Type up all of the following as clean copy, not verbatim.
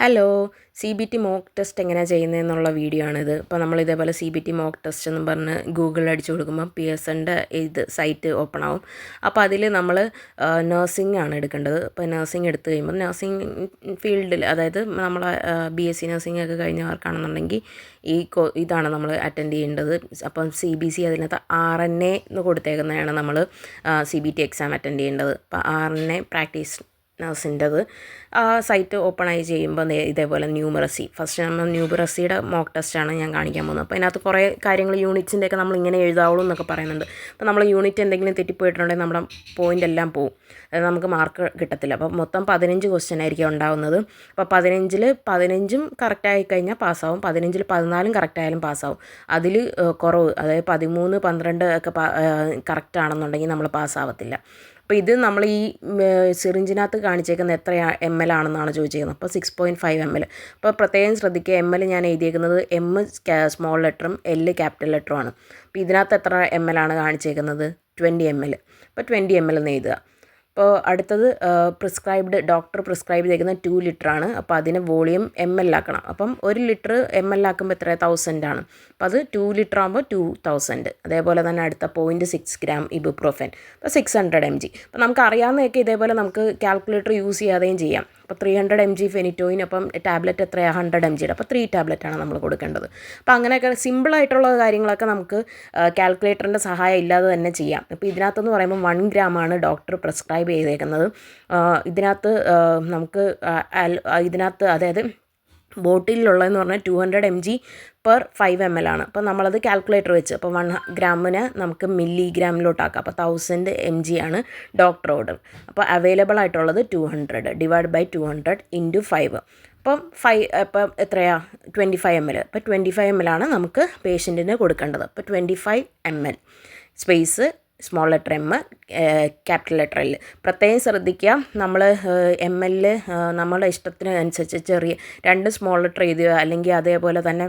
Hello, CBT mock test എങ്ങനെയാണ് ചെയ്യുന്നതെന്നുള്ള video ആണിത്. അപ്പോൾ നമ്മൾ ഇതേപോലെ CBT മോക്ക് ടെസ്റ്റ് എന്നും പറഞ്ഞ് ഗൂഗിളിൽ അടിച്ചു കൊടുക്കുമ്പോൾ PSൻ്റെ ഇത് സൈറ്റ് ഓപ്പൺ ആവും. അപ്പോൾ അതിൽ നമ്മൾ നഴ്സിംഗ് ആണ് എടുക്കേണ്ടത്. അപ്പോൾ നഴ്സിംഗ് എടുത്തു കഴിയുമ്പോൾ നഴ്സിംഗ് ഫീൽഡിൽ, അതായത് നമ്മളെ BSc നഴ്സിംഗ് ഒക്കെ കഴിഞ്ഞവർക്കാണെന്നുണ്ടെങ്കിൽ ഇതാണ് നമ്മൾ അറ്റൻഡ് ചെയ്യേണ്ടത്. അപ്പം CBC അതിനകത്ത് RNA എന്ന് കൊടുത്തേക്കുന്നതാണ് നമ്മൾ CBT എക്സാം അറ്റൻഡ് ചെയ്യേണ്ടത്. അപ്പോൾ RNA പ്രാക്ടീസ് നഴ്സിൻ്റെത് സൈറ്റ് ഓപ്പൺ ആയി ചെയ്യുമ്പോൾ ഇതേപോലെ ന്യൂമറസി, ഫസ്റ്റ് നമ്മൾ ന്യൂമറസിയുടെ മോക്ക് ടെസ്റ്റാണ് ഞാൻ കാണിക്കാൻ പോകുന്നത്. അപ്പോൾ അതിനകത്ത് കുറേ കാര്യങ്ങൾ യൂണിറ്റ്സിൻ്റെയൊക്കെ നമ്മൾ ഇങ്ങനെ എഴുതാവുള്ളൂ എന്നൊക്കെ പറയുന്നുണ്ട്. അപ്പോൾ നമ്മൾ യൂണിറ്റ് എന്തെങ്കിലും തെറ്റിപ്പോയിട്ടുണ്ടെങ്കിൽ നമ്മുടെ പോയിൻ്റ് എല്ലാം പോവും, അത് നമുക്ക് മാർക്ക് കിട്ടത്തില്ല. അപ്പോൾ മൊത്തം 15 ക്വസ്റ്റ്യൻ ആയിരിക്കും ഉണ്ടാവുന്നത്. അപ്പോൾ 15-15 കറക്റ്റായി കഴിഞ്ഞാൽ പാസ്സാവും, 15-14 കറക്റ്റായാലും പാസ്സാവും. അതിൽ കുറവ്, അതായത് 13, 12 ഒക്കെ കറക്റ്റ് ആണെന്നുണ്ടെങ്കിൽ നമ്മൾ പാസ്സാവത്തില്ല. അപ്പോൾ ഇത് നമ്മൾ ഈ സിറിഞ്ചിനകത്ത് കാണിച്ചേക്കുന്ന എത്ര ml ആണെന്നാണ് ചോദിച്ചിരിക്കുന്നത്. അപ്പോൾ 6.5 ml. അപ്പോൾ പ്രത്യേകം ശ്രദ്ധിക്കുക, ml ഞാൻ എഴുതിയേക്കുന്നത് M സ്മോൾ ലെറ്ററും L ക്യാപിറ്റൽ ലെറ്ററും ആണ്. അപ്പോൾ ഇതിനകത്ത് എത്ര ml ആണ് കാണിച്ചേക്കുന്നത്? 20 ml. അപ്പോൾ 20 ml എന്ന് എഴുതുക. അപ്പോൾ അടുത്തത് ഡോക്ടർ പ്രിസ്ക്രൈബ് ചെയ്തിരിക്കുന്ന 2 ലിറ്ററാണ്. അപ്പോൾ അതിന് വോളിയം ml ആക്കണം. അപ്പം 1 ലിറ്റർ ml ആക്കുമ്പോൾ എത്ര 1000 ആണ്. അപ്പോൾ അത് 2 ലിറ്റർ ആകുമ്പോൾ 2000. അതേപോലെ തന്നെ അടുത്ത 0.6 ഗ്രാം ഇബുപ്രോഫെൻ, അപ്പോൾ 600 mg. അപ്പോൾ നമുക്ക് അറിയാവുന്നതൊക്കെ ഇതേപോലെ നമുക്ക് കാൽക്കുലേറ്റർ യൂസ് ചെയ്യാതെയും ചെയ്യാം. അപ്പോൾ 300 mg ഫെനിറ്റോയിൻ, അപ്പം ടാബ്ലറ്റ് എത്രയാണ് 100 mg. അപ്പോൾ 3 ടാബ്ലറ്റാണ് നമ്മൾ കൊടുക്കേണ്ടത്. അപ്പോൾ അങ്ങനെയൊക്കെ സിമ്പിളായിട്ടുള്ള കാര്യങ്ങളൊക്കെ നമുക്ക് കാൽക്കുലേറ്ററിൻ്റെ സഹായം ഇല്ലാതെ തന്നെ ചെയ്യാം. അപ്പോൾ ഇതിനകത്തെന്ന് പറയുമ്പോൾ 1 ഗ്രാമാണ് ഡോക്ടർ പ്രിസ്ക്രൈബ് ചെയ്തേക്കുന്നത്. ഇതിനകത്ത് നമുക്ക് ഇതിനകത്ത്, അതായത് ബോട്ടിലുള്ളതെന്ന് പറഞ്ഞാൽ 200 mg per 5 ml ആണ്. അപ്പോൾ നമ്മളത് കാൽക്കുലേറ്റർ വെച്ച്, അപ്പോൾ 1 ഗ്രാമിന് നമുക്ക് മില്ലിഗ്രാമിലോട്ടാക്കാം. അപ്പോൾ 1000 mg ആണ് ഡോക്ടർ ഓർഡർ. അപ്പോൾ അവൈലബിൾ ആയിട്ടുള്ളത് 200 ഡിവൈഡ് ബൈ 200 ഇൻറ്റു 5. അപ്പം എത്രയാണ് 25 ml. അപ്പോൾ 25 ml ആണ് നമുക്ക് പേഷ്യൻറ്റിന് കൊടുക്കേണ്ടത്. അപ്പോൾ 25 ml space small letter M capital letter L. പ്രത്യേകം ശ്രദ്ധിക്കുക, നമ്മൾ ml നമ്മുടെ ഇഷ്ടത്തിന് അനുസരിച്ച് ചെറിയ 2 സ്മോൾ ലെറ്റർ എഴുതുക, അല്ലെങ്കിൽ അതേപോലെ തന്നെ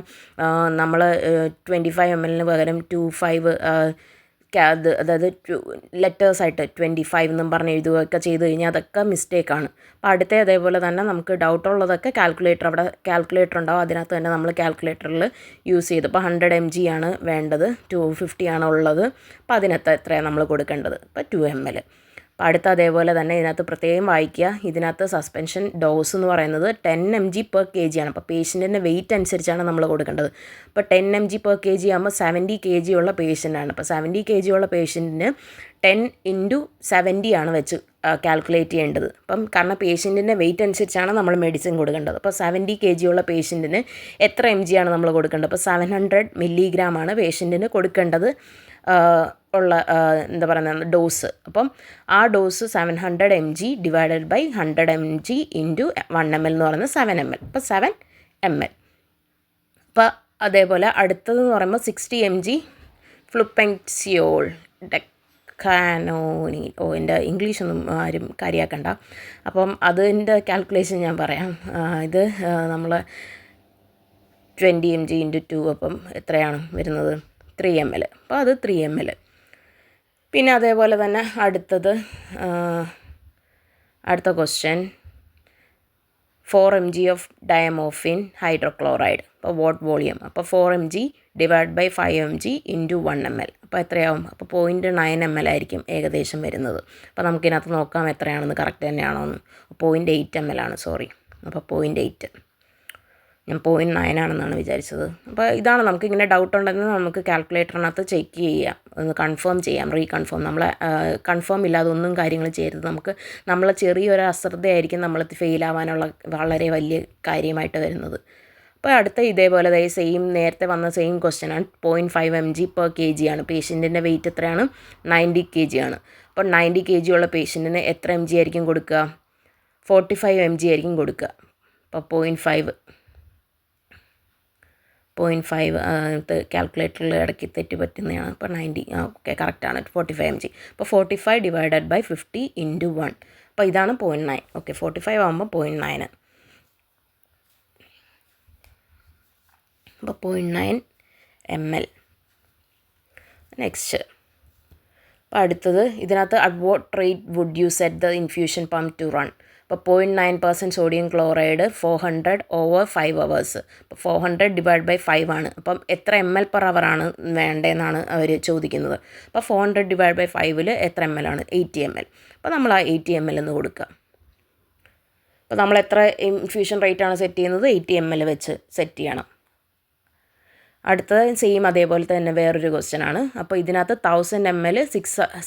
നമ്മൾ 25 ml പകരം 25 അതായത് ലെറ്റേഴ്സായിട്ട് 25 എന്നും പറഞ്ഞ് എഴുതുകയൊക്കെ ചെയ്ത് കഴിഞ്ഞാൽ അതൊക്കെ മിസ്റ്റേക്കാണ്. അപ്പോൾ അടുത്ത അതേപോലെ തന്നെ നമുക്ക് ഡൗട്ടുള്ളതൊക്കെ അവിടെ കാൽക്കുലേറ്റർ ഉണ്ടാവും, അതിനകത്ത് തന്നെ നമ്മൾ കാൽക്കുലേറ്ററിൽ യൂസ് ചെയ്ത്. ഇപ്പോൾ 100 mg ആണ് വേണ്ടത്, 250 ആണ് ഉള്ളത്. അപ്പോൾ അതിനകത്ത് എത്രയാണ് നമ്മൾ കൊടുക്കേണ്ടത്? അപ്പോൾ 2 ml. അപ്പോൾ അടുത്ത അതേപോലെ തന്നെ ഇതിനകത്ത് പ്രത്യേകം വായിക്കുക, ഇതിനകത്ത് സസ്പെൻഷൻ ഡോസ് എന്ന് പറയുന്നത് 10 mg per kg ആണ്. അപ്പോൾ പേഷ്യൻറ്റിൻ്റെ വെയിറ്റ് അനുസരിച്ചാണ് നമ്മൾ കൊടുക്കേണ്ടത്. അപ്പോൾ 10 mg per kg ആകുമ്പോൾ 70 kg ഉള്ള പേഷ്യൻ്റാണ്. അപ്പോൾ 70 kg ഉള്ള പേഷ്യൻറ്റിന് 10 × 70 ആണ് വെച്ച് കാൽക്കുലേറ്റ് ചെയ്യേണ്ടത്. അപ്പം കാരണം പേഷ്യൻറ്റിൻ്റെ വെയിറ്റ് അനുസരിച്ചാണ് നമ്മൾ മെഡിസിൻ കൊടുക്കേണ്ടത്. അപ്പോൾ 70 kg ഉള്ള പേഷ്യൻറ്റിന് എത്ര mg ആണ് നമ്മൾ കൊടുക്കേണ്ടത്? അപ്പോൾ 700 mg ആണ് പേഷ്യൻറ്റിന് കൊടുക്കേണ്ടത് എന്താ പറയുന്നത് ഡോസ്. അപ്പം ആ dose 700 mg divided by 100 mg into 1 ml എന്ന് പറയുന്നത് 7 ml. അപ്പോൾ 7 ml. അപ്പോൾ അതേപോലെ അടുത്തതെന്ന് പറയുമ്പോൾ 60 mg ഫ്ലുപ്പെൻസിയോൾ ഡെക്കാനോനി. എൻ്റെ ഇംഗ്ലീഷൊന്നും ആരും കാര്യമാക്കണ്ട. അപ്പം അതിൻ്റെ കാൽക്കുലേഷൻ ഞാൻ പറയാം. ഇത് നമ്മൾ 20 mg ഇൻറ്റു 2, അപ്പം എത്രയാണ് വരുന്നത്? 3 ml. അപ്പോൾ അത് 3 ml. പിന്നെ അതേപോലെ തന്നെ അടുത്ത question 4 mg of diamorphine hydrochloride. അപ്പോൾ വാട്ട് വോളിയം? അപ്പോൾ 4 mg divide by 5 mg into 1 ml. അപ്പോൾ എത്രയാവും? അപ്പോൾ 0.9 ml ആയിരിക്കും ഏകദേശം വരുന്നത്. അപ്പോൾ നമുക്കിതിനകത്ത് നോക്കാം എത്രയാണെന്ന്, കറക്റ്റ് തന്നെയാണോ എന്ന്. 0.8 ml ആണ്, സോറി. അപ്പോൾ 0.8, ഞാൻ 0.9 ആണെന്നാണ് വിചാരിച്ചത്. അപ്പോൾ ഇതാണ്, നമുക്കിങ്ങനെ ഡൗട്ട് ഉണ്ടെങ്കിൽ നമുക്ക് കാൽക്കുലേറ്ററിനകത്ത് ചെക്ക് ചെയ്യാം, ഒന്ന് കൺഫേം ചെയ്യാം, റീകൺഫേം. നമ്മളെ കൺഫേം ഇല്ലാതെ ഒന്നും കാര്യങ്ങൾ ചെയ്യരുത്. നമ്മൾ ചെറിയൊരു അശ്രദ്ധയായിരിക്കും നമ്മൾ ഫെയിലാവാനുള്ള വളരെ വലിയ കാര്യമായിട്ട് വരുന്നത്. അപ്പോൾ അടുത്ത ഇതേപോലെ നേരത്തെ വന്ന സെയിം ക്വസ്റ്റ്യൻ ആണ്. 0.5 mg per kg ആണ്. പേഷ്യൻറ്റിൻ്റെ വെയിറ്റ് എത്രയാണ്? 90 kg ആണ്. അപ്പോൾ 90 kg ഉള്ള പേഷ്യൻറ്റിന് എത്ര mg ആയിരിക്കും കൊടുക്കുക? 45 mg ആയിരിക്കും കൊടുക്കുക. അപ്പോൾ 0.5 കാൽക്കുലേറ്ററിൽ ഇടയ്ക്ക് തെറ്റ് പറ്റുന്നതാണ്. അപ്പോൾ 90, ഓക്കെ കറക്റ്റാണ്, 45 mg. അപ്പോൾ 45 ഡിവൈഡഡ് ബൈ 50 ഇൻറ്റു 1. അപ്പോൾ ഇതാണ് 0.9. ഓക്കെ, 45 ആകുമ്പോൾ 0.9. അപ്പോൾ 0.9 ml. നെക്സ്റ്റ്, അപ്പോൾ അടുത്തത് ഇതിനകത്ത് at what rate would you set the infusion pump to run? അപ്പോൾ ഇപ്പോൾ 0.9% സോഡിയം ക്ലോറൈഡ് 400/5 hours. അപ്പോൾ 400 / 5 ആണ്. അപ്പം എത്ര ml/hour ആണ് വേണ്ടതെന്നാണ് അവർ ചോദിക്കുന്നത്. അപ്പോൾ 400 / 5 എത്ര ml ആണ്? 80 ml. അപ്പോൾ നമ്മൾ ആ 80 ml എന്ന് കൊടുക്കുക. അപ്പോൾ നമ്മൾ എത്ര ഇൻഫ്യൂഷൻ റേറ്റ് ആണ് സെറ്റ് ചെയ്യുന്നത്? 80 ml വെച്ച് സെറ്റ് ചെയ്യണം. അടുത്തത് സെയിം അതേപോലെ തന്നെ വേറൊരു ക്വസ്റ്റ്യൻ ആണ്. അപ്പോൾ ഇതിനകത്ത് 1000 ml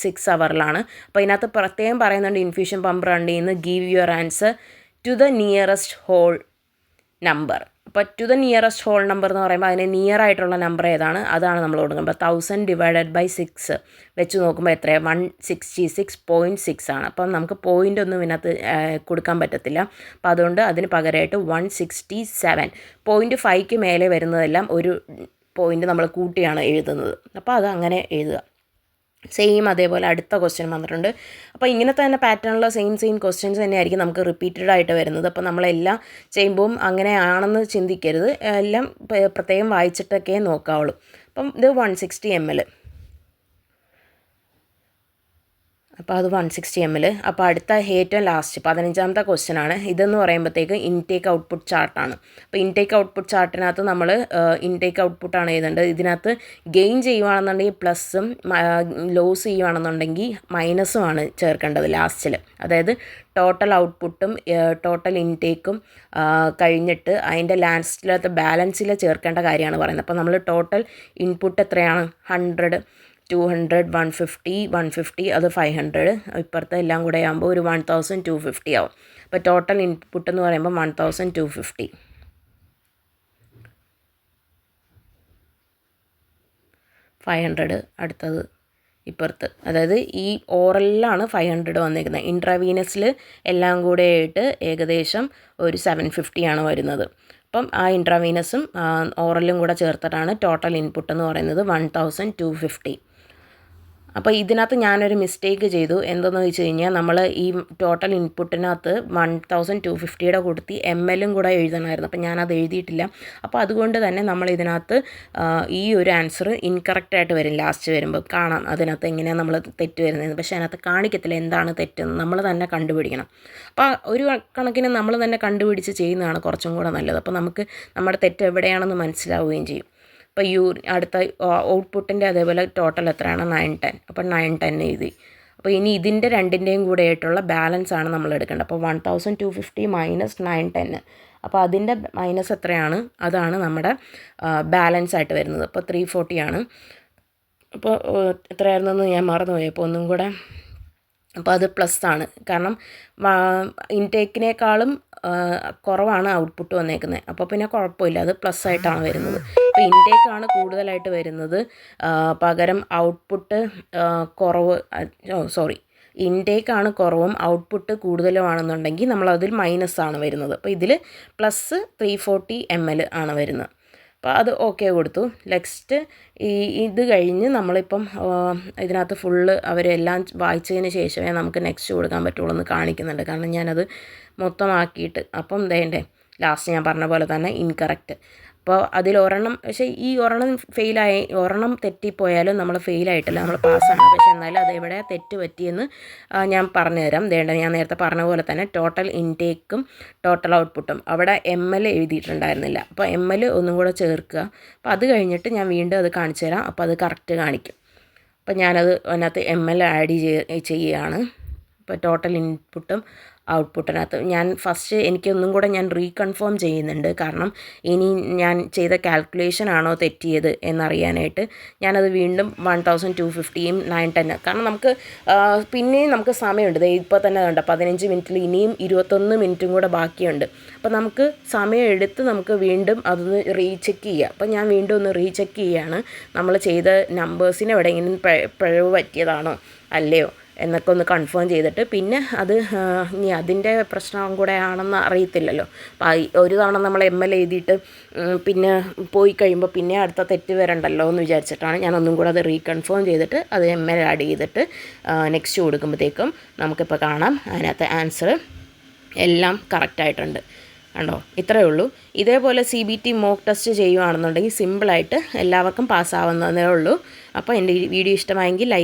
6 hourലാണ്. അപ്പോൾ ഇതിനകത്ത് പ്രത്യേകം പറയുന്നുണ്ട് ഇൻഫ്യൂഷൻ പമ്പ് റൺ ചെയ്യുന്ന give your answer to the nearest whole number. അപ്പോൾ to the nearest whole number എന്ന് പറയുമ്പോൾ അതിന് നിയർ ആയിട്ടുള്ള നമ്പർ ഏതാണ് അതാണ് നമ്മൾ കൊടുക്കുന്നത്. അപ്പോൾ 1000 / 6 വെച്ച് നോക്കുമ്പോൾ എത്രയാണ്? 166.6 ആണ്. അപ്പം നമുക്ക് പോയിൻ്റ് ഒന്നും ഇതിനകത്ത് കൊടുക്കാൻ പറ്റത്തില്ല. അപ്പോൾ അതുകൊണ്ട് അതിന് പകരമായിട്ട് 167. 0.5ക്ക് മേലെ വരുന്നതെല്ലാം ഒരു പോയിൻ്റ് നമ്മൾ കൂട്ടിയാണ് എഴുതുന്നത്. അപ്പോൾ അത് അങ്ങനെ എഴുതുക. സെയിം അതേപോലെ അടുത്ത ക്വസ്റ്റ്യൻ വന്നിട്ടുണ്ട്. അപ്പോൾ ഇങ്ങനത്തെ തന്നെ പാറ്റേണിലുള്ള സെയിം ക്വസ്റ്റ്യൻസ് തന്നെയായിരിക്കും നമുക്ക് റിപ്പീറ്റഡ് ആയിട്ട് വരുന്നത്. അപ്പോൾ നമ്മളെല്ലാം ചെയ്യുമ്പം അങ്ങനെയാണെന്ന് ചിന്തിക്കരുത്. എല്ലാം പ്രത്യേകം വായിച്ചിട്ടൊക്കെ നോക്കാവുള്ളൂ. അപ്പം ഇത് 160 ml. അപ്പോൾ അത് 160 ml. അപ്പോൾ അടുത്ത ഏറ്റവും ലാസ്റ്റ് 15ാമത്തെ ക്വസ്റ്റ്യൻ ആണ്. ഇതെന്ന് പറയുമ്പോഴത്തേക്ക് ഇൻടേക്ക് ഔട്ട്പുട്ട് ചാർട്ടാണ്. അപ്പോൾ ഇൻടേക്ക് ഔട്ട്പുട്ട് ചാർട്ടിനകത്ത് നമ്മൾ ഇൻടേക്ക് ഔട്ട്പുട്ടാണ് എഴുതേണ്ടത്. ഇതിനകത്ത് ഗെയിൻ ചെയ്യുകയാണെന്നുണ്ടെങ്കിൽ പ്ലസ്സും ലോസ് ചെയ്യുകയാണെന്നുണ്ടെങ്കിൽ മൈനസുമാണ് ചേർക്കേണ്ടത് ലാസ്റ്റിൽ. അതായത് ടോട്ടൽ ഔട്ട്പുട്ടും ടോട്ടൽ ഇൻടേക്കും കഴിഞ്ഞിട്ട് അതിൻ്റെ ലാസ്റ്റിലത്തെ ബാലൻസിൽ ചേർക്കേണ്ട കാര്യമാണ് പറയുന്നത്. അപ്പോൾ നമ്മൾ ടോട്ടൽ ഇൻപുട്ട് എത്രയാണ്? 100, 200, 150 അത് 500. ഇപ്പുറത്തെ എല്ലാം കൂടെ ആകുമ്പോൾ ഒരു 1250 ആവും. അപ്പോൾ ടോട്ടൽ ഇൻപുട്ട് എന്ന് പറയുമ്പോൾ 1250. 500 അടുത്തത് ഇപ്പുറത്ത്. അതായത് ഈ ഓറലിലാണ് 500 വന്നിരിക്കുന്നത്. ഇൻട്രാവീനസിൽ എല്ലാം കൂടെ ആയിട്ട് ഏകദേശം ഒരു 750 ആണ് വരുന്നത്. അപ്പം ആ ഇൻട്രാവീനസും ഓറലും കൂടെ ചേർത്തിട്ടാണ് ടോട്ടൽ ഇൻപുട്ട് എന്ന് പറയുന്നത് 1250. അപ്പോൾ ഇതിനകത്ത് ഞാനൊരു മിസ്റ്റേക്ക് ചെയ്തു. എന്തെന്ന് വെച്ച് കഴിഞ്ഞാൽ നമ്മൾ ഈ ടോട്ടൽ ഇൻപുട്ടിനകത്ത് 1250യുടെ കൊടുത്ത് mlഉം കൂടെ എഴുതണമായിരുന്നു. അപ്പോൾ ഞാനത് എഴുതിയിട്ടില്ല. അപ്പോൾ അതുകൊണ്ട് തന്നെ നമ്മൾ ഇതിനകത്ത് ഈ ഒരു ആൻസർ ഇൻകറക്റ്റായിട്ട് വരും. ലാസ്റ്റ് വരുമ്പോൾ കാണാം അതിനകത്ത് എങ്ങനെയാണ് നമ്മൾ തെറ്റ് വരുന്നത്. പക്ഷേ അതിനകത്ത് കാണിക്കത്തില്ല എന്താണ് തെറ്റെന്ന്. നമ്മൾ തന്നെ കണ്ടുപിടിക്കണം. അപ്പോൾ ഒരു കണക്കിന് നമ്മൾ തന്നെ കണ്ടുപിടിച്ച് ചെയ്യുന്നതാണ് കുറച്ചും കൂടെ നല്ലത്. അപ്പോൾ നമുക്ക് നമ്മുടെ തെറ്റ് എവിടെയാണെന്ന് മനസ്സിലാവുകയും ചെയ്യും. അപ്പോൾ അടുത്ത ഔട്ട്പുട്ടിൻ്റെ അതേപോലെ ടോട്ടൽ എത്രയാണ്? 910. അപ്പോൾ 910 എഴുതി. അപ്പോൾ ഇനി ഇതിൻ്റെ രണ്ടിൻ്റെയും കൂടെ ആയിട്ടുള്ള ബാലൻസ് ആണ് നമ്മൾ എടുക്കേണ്ടത്. അപ്പോൾ 1250 - 910. അപ്പോൾ അതിൻ്റെ മൈനസ് എത്രയാണ്? അതാണ് നമ്മുടെ ബാലൻസ് ആയിട്ട് വരുന്നത്. അപ്പോൾ 340 ആണ്. അപ്പോൾ എത്രയായിരുന്നെന്ന് ഞാൻ മറന്നുപോയി. അപ്പോൾ ഒന്നും കൂടെ. അപ്പോൾ അത് പ്ലസ് ആണ്. കാരണം ഇൻടേക്കിനേക്കാളും കുറവാണ് ഔട്ട്പുട്ട് വന്നേക്കുന്നത്. അപ്പോൾ പിന്നെ കുഴപ്പമില്ല, അത് പ്ലസ് ആയിട്ടാണ് വരുന്നത്. ഇപ്പോൾ ഇൻടേക്കാണ് കൂടുതലായിട്ട് വരുന്നത്, പകരം ഔട്ട്പുട്ട് ഇൻടേക്കാണ് കുറവും ഔട്ട്പുട്ട് കൂടുതലുമാണെന്നുണ്ടെങ്കിൽ നമ്മളതിൽ മൈനസാണ് വരുന്നത്. അപ്പോൾ ഇതിൽ പ്ലസ് 340 ml ആണ് വരുന്നത്. അപ്പോൾ അത് ഓക്കെ കൊടുത്തു. നെക്സ്റ്റ് ഇത് കഴിഞ്ഞ് നമ്മളിപ്പം ഇതിനകത്ത് ഫുള്ള് അവരെല്ലാം വായിച്ചതിന് ശേഷമേ നമുക്ക് നെക്സ്റ്റ് കൊടുക്കാൻ പറ്റുള്ളൂ എന്ന് കാണിക്കുന്നുണ്ട്. കാരണം ഞാനത് മൊത്തമാക്കിയിട്ട് അപ്പം വേണ്ടേ ലാസ്റ്റ് ഞാൻ പറഞ്ഞ പോലെ തന്നെ ഇൻകറക്റ്റ്. അപ്പോൾ അതിലൊരെണ്ണം, പക്ഷേ ഈ ഒരെണ്ണം തെറ്റിപ്പോയാലും നമ്മൾ ഫെയിലായിട്ടില്ല, നമ്മൾ പാസ്സാണ്. പക്ഷേ എന്നാലും അതെവിടെ തെറ്റ് പറ്റിയെന്ന് ഞാൻ പറഞ്ഞുതരാം. ഞാൻ നേരത്തെ പറഞ്ഞ പോലെ തന്നെ ടോട്ടൽ ഇൻടേക്കും ടോട്ടൽ ഔട്ട്പുട്ടും അവിടെ ml എഴുതിയിട്ടുണ്ടായിരുന്നില്ല. അപ്പോൾ ml ഒന്നും കൂടെ ചേർക്കുക. അപ്പോൾ അത് കഴിഞ്ഞിട്ട് ഞാൻ വീണ്ടും അത് കാണിച്ചു തരാം. അപ്പോൾ അത് കറക്റ്റ് കാണിക്കും. അപ്പോൾ ഞാനത് അതിനകത്ത് ml ആഡ് ചെയ്യുകയാണ്. ഇപ്പോൾ ടോട്ടൽ ഇൻപുട്ടും ഔട്ട്പുട്ടിനകത്ത് ഞാൻ ഫസ്റ്റ് എനിക്കൊന്നും കൂടെ ഞാൻ റീകൺഫേം ചെയ്യുന്നുണ്ട്. കാരണം ഇനി ഞാൻ ചെയ്ത കാൽക്കുലേഷൻ ആണോ തെറ്റിയത് എന്നറിയാനായിട്ട് ഞാനത് വീണ്ടും 1250യും 910. കാരണം നമുക്ക് പിന്നെയും നമുക്ക് സമയമുണ്ട്. ഇപ്പോൾ തന്നെ ഉണ്ട് 15 മിനിറ്റിൽ ഇനിയും 21 മിനിറ്റും കൂടെ ബാക്കിയുണ്ട്. അപ്പോൾ നമുക്ക് സമയം എടുത്ത് നമുക്ക് വീണ്ടും അതൊന്ന് റീചെക്ക് ചെയ്യുക. അപ്പോൾ ഞാൻ വീണ്ടും ഒന്ന് റീചെക്ക് ചെയ്യുകയാണ്. നമ്മൾ ചെയ്ത നമ്പേഴ്സിന് എവിടെയെങ്കിലും പിഴവ് പറ്റിയതാണോ അല്ലയോ എന്നൊക്കെ ഒന്ന് കൺഫേം ചെയ്തിട്ട്, പിന്നെ അത് ഇനി അതിൻ്റെ പ്രശ്നം കൂടെ ആണെന്ന് അറിയത്തില്ലല്ലോ. അപ്പോൾ ഒരു തവണ നമ്മൾ ml എഴുതിയിട്ട് പിന്നെ പോയി കഴിയുമ്പോൾ പിന്നെ അടുത്ത തെറ്റ് വരണ്ടല്ലോ എന്ന് വിചാരിച്ചിട്ടാണ് ഞാനൊന്നും കൂടെ അത് റീകൺഫേം ചെയ്തിട്ട് അത് ml ആഡ് ചെയ്തിട്ട് നെക്സ്റ്റ് കൊടുക്കുമ്പോഴത്തേക്കും നമുക്കിപ്പോൾ കാണാം അതിനകത്ത് ആൻസർ എല്ലാം കറക്റ്റായിട്ടുണ്ട്. കണ്ടോ, ഇത്രയേ ഉള്ളൂ. ഇതേപോലെ CBT മോക്ക് ടെസ്റ്റ് ചെയ്യുകയാണെന്നുണ്ടെങ്കിൽ സിമ്പിളായിട്ട് എല്ലാവർക്കും പാസ്സാവുന്നതേ ഉള്ളൂ. അപ്പോൾ എൻ്റെ വീഡിയോ ഇഷ്ടമായെങ്കിൽ ലൈക്ക്